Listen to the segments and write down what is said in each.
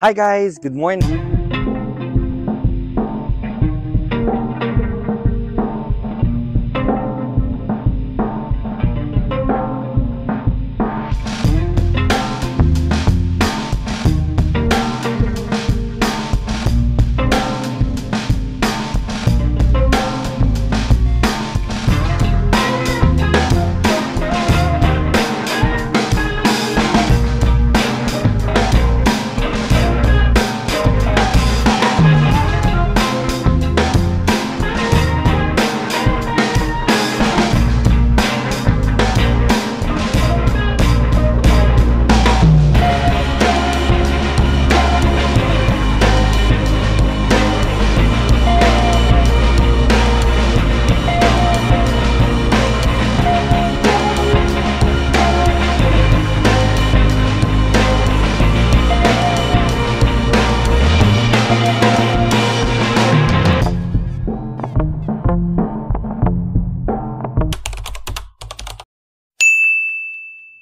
Hi guys, good morning.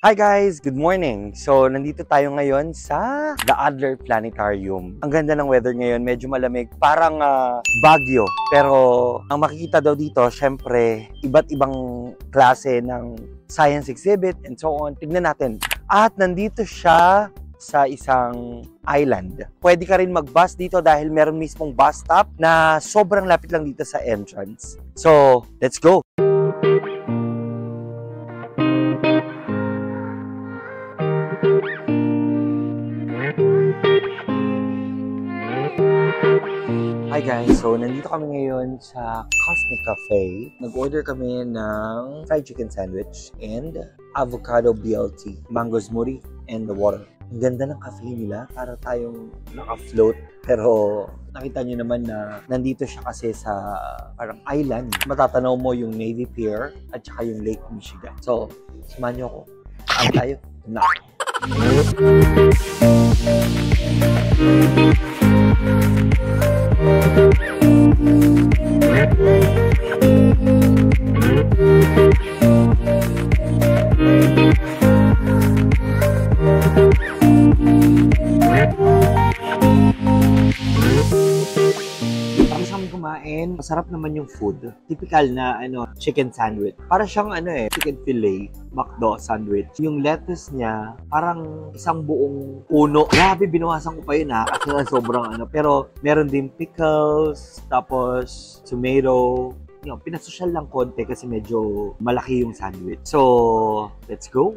Hi guys, good morning. So, nandito tayo ngayon sa The Adler Planetarium. Ang ganda ng weather ngayon, medyo malamig, parang Baguio. Pero ang makikita daw dito, syempre, iba't ibang klase ng science exhibit and so on. Tignan natin. At nandito siya sa isang island. Pwede ka rin mag-bus dito dahil meron mismong bus stop na sobrang lapit lang dito sa entrance. So, let's go! Hi guys, so nandito kami ngayon sa Cosmic Cafe. Nag-order kami ng fried chicken sandwich and avocado BLT, mango smoothie, and the water. Ang ganda ng cafe nila, para tayong naka-float. Pero nakita nyo naman na nandito siya kasi sa parang island. Matatanaw mo yung Navy Pier at saka yung Lake Michigan. So, samahan nyo ako. Saan tayo? Na! Kumain, masarap naman yung food. Typical na chicken sandwich. Para siyang chicken fillet, McDo sandwich. Yung lettuce niya, parang isang buong puno. Grabe, binawasan ko pa yun kasi sobrang Pero meron din pickles, tapos tomato. Pinasosyal lang konti kasi medyo malaki yung sandwich. So, let's go!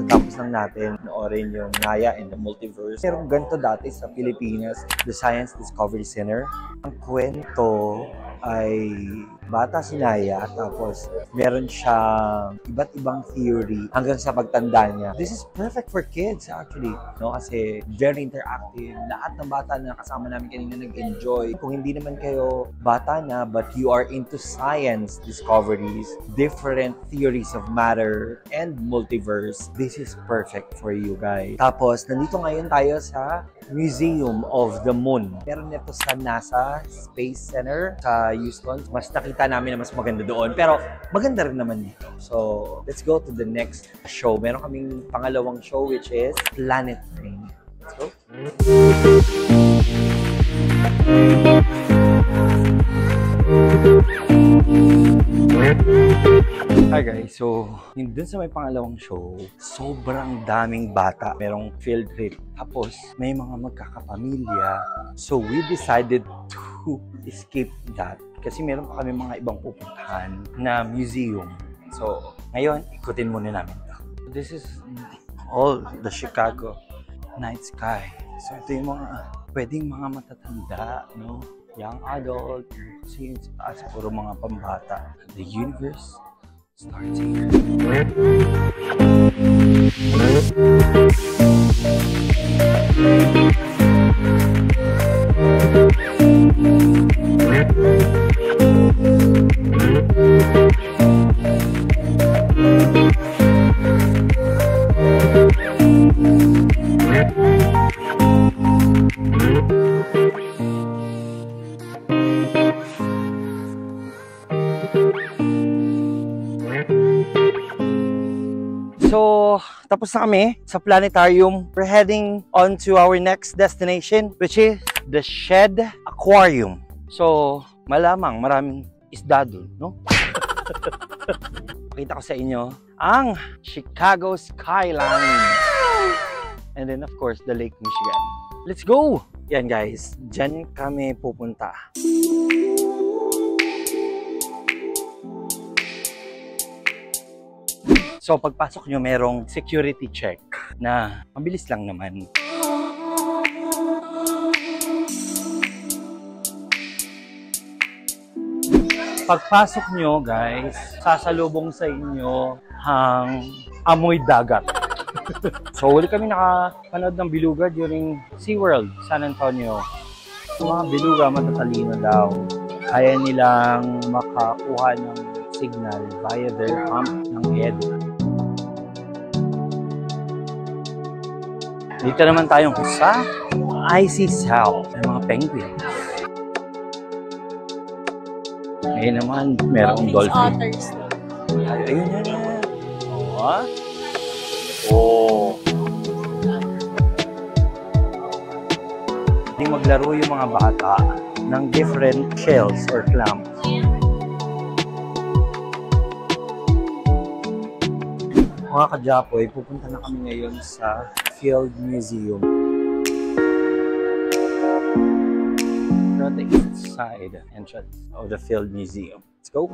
Tapos lang natin panoorin yung Naya and the Multiverse. Merong ganito dati sa Pilipinas, The Science Discovery Center. Ang kwento ay bata si Naya, tapos meron siyang iba't ibang theory hanggang sa pagtanda niya. This is perfect for kids actually, kasi very interactive. Lahat ng bata na kasama namin kanina nag-enjoy. Kung hindi naman kayo bata na but you are into science discoveries, different theories of matter and multiverse, this is perfect for you guys. Tapos nandito ngayon tayo sa Museum of the Moon. Meron nito sa NASA Space Center sa Houston. Mas nakita namin na mas maganda doon. Pero maganda rin naman dito. So, let's go to the next show. Meron kaming pangalawang show which is Planet Rain. Let's go. Hi guys, so dun sa may pangalawang show, sobrang daming bata, merong field trip. Tapos may mga magkakapamilya. So we decided to escape that kasi meron pa kami mga ibang pupuntahan na museum. So ngayon, ikutin muna namin ito. This is all the Chicago night sky. So ito yung mga pwedeng mga matatanda, young adult, kasi as puro mga pambata. The universe starts here. tapos na kami sa planetarium. We're heading on to our next destination, which is the Shed Aquarium. So, malamang maraming isda dun, no? Pakita ko sa inyo ang Chicago skyline. And then, of course, the Lake Michigan. Let's go! Yan guys, dyan kami pupunta. So, pagpasok nyo, merong security check na mabilis lang naman. Pagpasok nyo, guys, sasalubong sa inyo ang amoy dagat. So, huli kami nakapanood ng beluga during SeaWorld, San Antonio. So, mga beluga matatalino daw. Kaya nilang makakuha ng signal via their hump ng head. Dito naman tayong sa Icy South ng mga penguins. Ngayon naman, merong dolphin. Otters. Ayun yan. Oh. Hindi maglaro yung mga bata ng different shells or clams. Mga ka-Japoy, pupunta na kami ngayon sa Field Museum. We're at the east side entrance of the Field Museum. Let's go!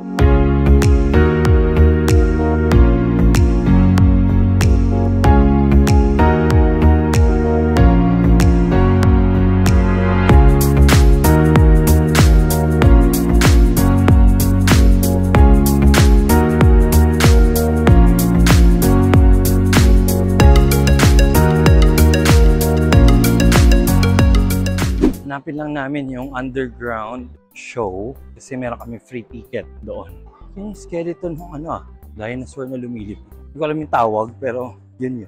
Hanapin lang namin yung underground show kasi meron kami free ticket doon. Yung skeleton ng dinosaur na lumilip. Hindi ko alam yung tawag pero yun.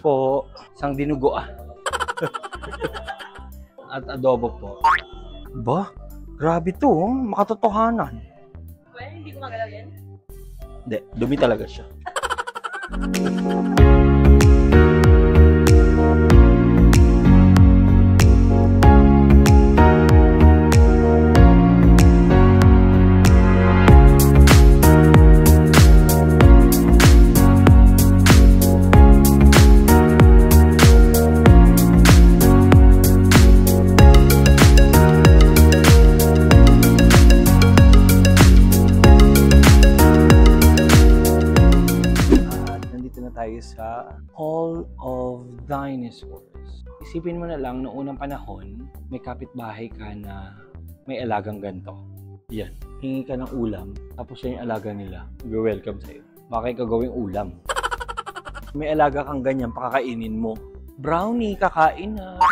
Po, isang dinugo at adobo po. Ba? Grabe to, makatotohanan. Well, hindi ko magalaw yan. Hindi, dumi talaga siya. Sa Hall of Dinosaurs. Isipin mo na lang, noong unang panahon, may kapitbahay ka na may alagang ganito. Yan. Hingi ka ng ulam, tapos siya yung alaga nila. Welcome sa'yo. Baka ikaw gawing ulam. May alaga kang ganyan, pakakainin mo. Brownie, kakain na.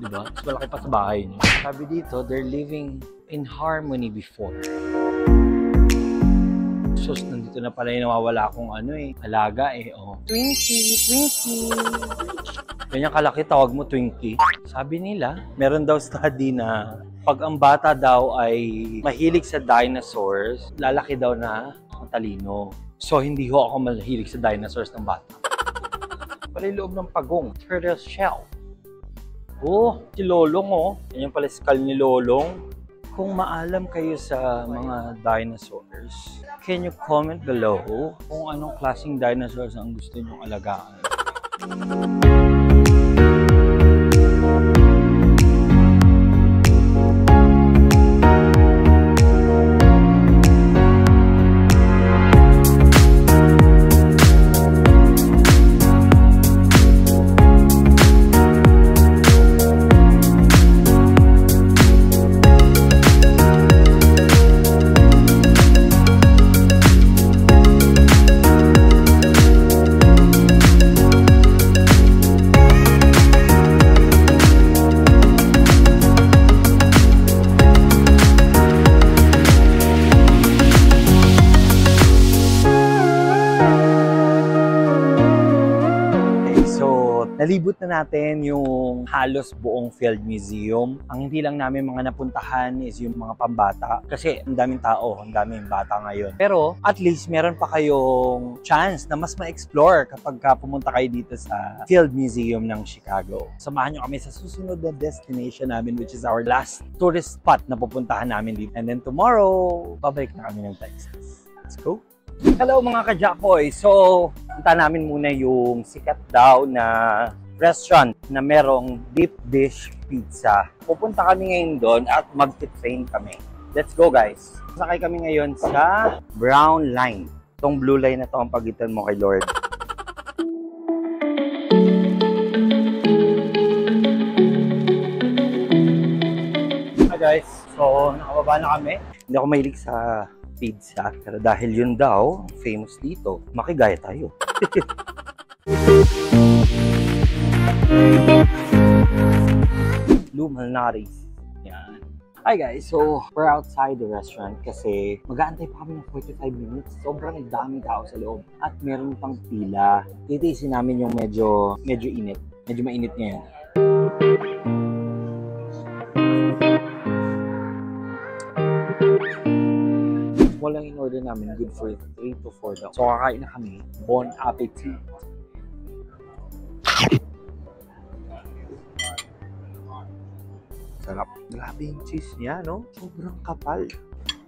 Diba? Mas malaki pa sa bahay niyo. Sabi dito, they're living in harmony before. Sus, nandito na pala yung nawawala akong alaga oh. Twinkie! Ganyan kalaki, tawag mo Twinkie. Sabi nila, meron daw study na pag ang bata daw ay mahilig sa dinosaurs, lalaki daw na matalino. So, hindi ho ako mahilig sa dinosaurs ng bata. Pala yung loob ng pagong, turtle shell. Oh, si Lolong Yan yung pala skull ni Lolong. Kung maalam kayo sa mga dinosaurs, can you comment below kung anong klaseng dinosaurs ang gusto nyong alagaan? So, nalibot na natin yung halos buong Field Museum. Ang hindi lang namin mga napuntahan is yung mga pambata. Kasi ang daming tao, ang daming bata ngayon. Pero at least meron pa kayong chance na mas ma-explore kapag pumunta kayo dito sa Field Museum ng Chicago. Samahan nyo kami sa susunod na destination namin, which is our last tourist spot na pupuntahan namin dito. And then tomorrow, babalik na kami ng Texas. Let's go! Hello mga ka-Japoy! So, punta namin muna yung sikat daw na restaurant na merong deep dish pizza. Pupunta kami ngayon doon at mag-train kami. Let's go guys! Sakay kami ngayon sa Brown Line. Itong blue line na to ang pagitan mo kay Lord. Hi guys! So, nakababa na kami. Hindi ako mahilig sa pizza, pero dahil yun daw famous dito, makigaya tayo. Lumalnaris. Yan. Hi guys, so we're outside the restaurant kasi mag-aantay pa kami ng 45 minutes. Sobrang daming tao sa loob at meron pang pila. Titiisin namin yung medyo init. Medyo mainit ngayon. Walang in-order namin, good for 3 to 4 daw. So kakain na kami. Bon appetit! Sarap. Grabe yung cheese niya, no? Sobrang kapal.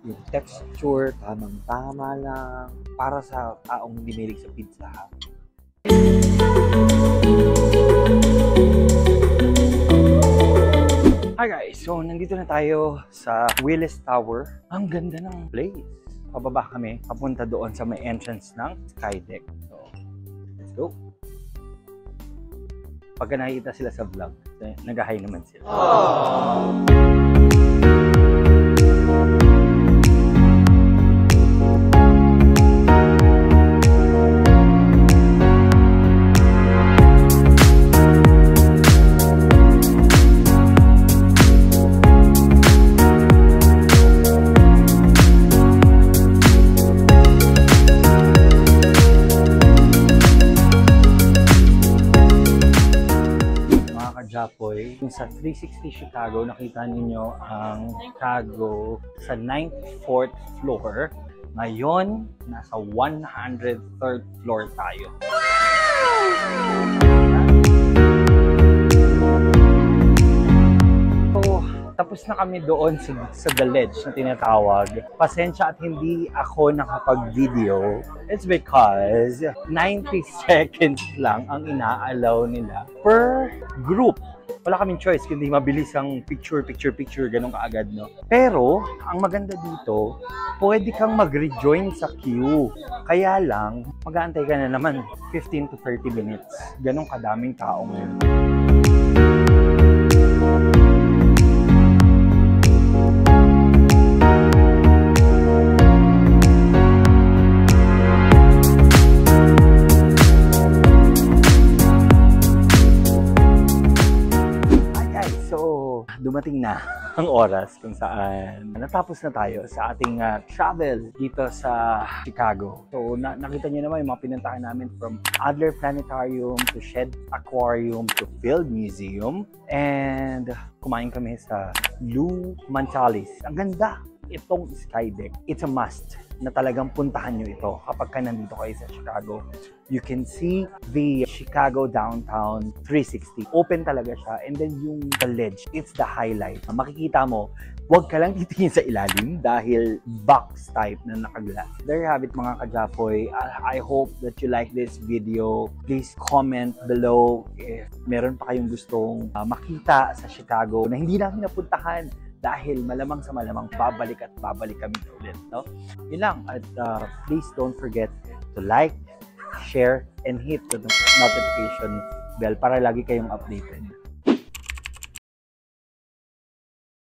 Yung texture, tamang-tama lang. Para sa taong hindi mahilig sa pizza, ha? Hi guys! So, nandito na tayo sa Willis Tower. Ang ganda ng place. Pababa kami, papunta doon sa may entrance ng Skydeck. So, let's go! Pagka nakikita sila sa vlog, nag-hi naman sila. Aww. Japoy. Yung sa 360 Chicago, nakita ninyo ang Chicago sa 94th floor. Ngayon, nasa 103rd floor tayo. So, tapos na kami doon sa The Ledge na tinatawag. Pasensya at hindi ako nakapag-video. It's because 90 seconds lang ang ina-allow nila per group. Wala kaming choice, kundi mabilis ang picture, ganun kaagad, no? Pero, ang maganda dito, pwede kang mag-rejoin sa queue. Kaya lang, mag-aantay ka na naman 15 to 30 minutes. Ganun kadaming tao ngayon. Dumating na ang oras kung saan natapos na tayo sa ating travel dito sa Chicago. So nakita niyo naman yung mga pinuntahan namin from Adler Planetarium to Shed Aquarium to Field Museum, and kumain kami sa Lou Manchalis. Ang ganda itong Skydeck. It's a must na talagang puntahan nyo ito kapag ka nandito kayo sa Chicago. You can see the Chicago downtown 360. Open talaga siya. And then yung The Ledge, it's the highlight. Makikita mo, huwag ka lang titingin sa ilalim dahil box type na nakaglass. There you have it mga ka-Japoy. I hope that you like this video. Please comment below if meron pa kayong gustong makita sa Chicago na hindi namin napuntahan. Dahil malamang sa malamang babalik at babalik kami ulit, no? Yun lang. At please don't forget to like, share, and hit the notification bell para lagi kayong updated.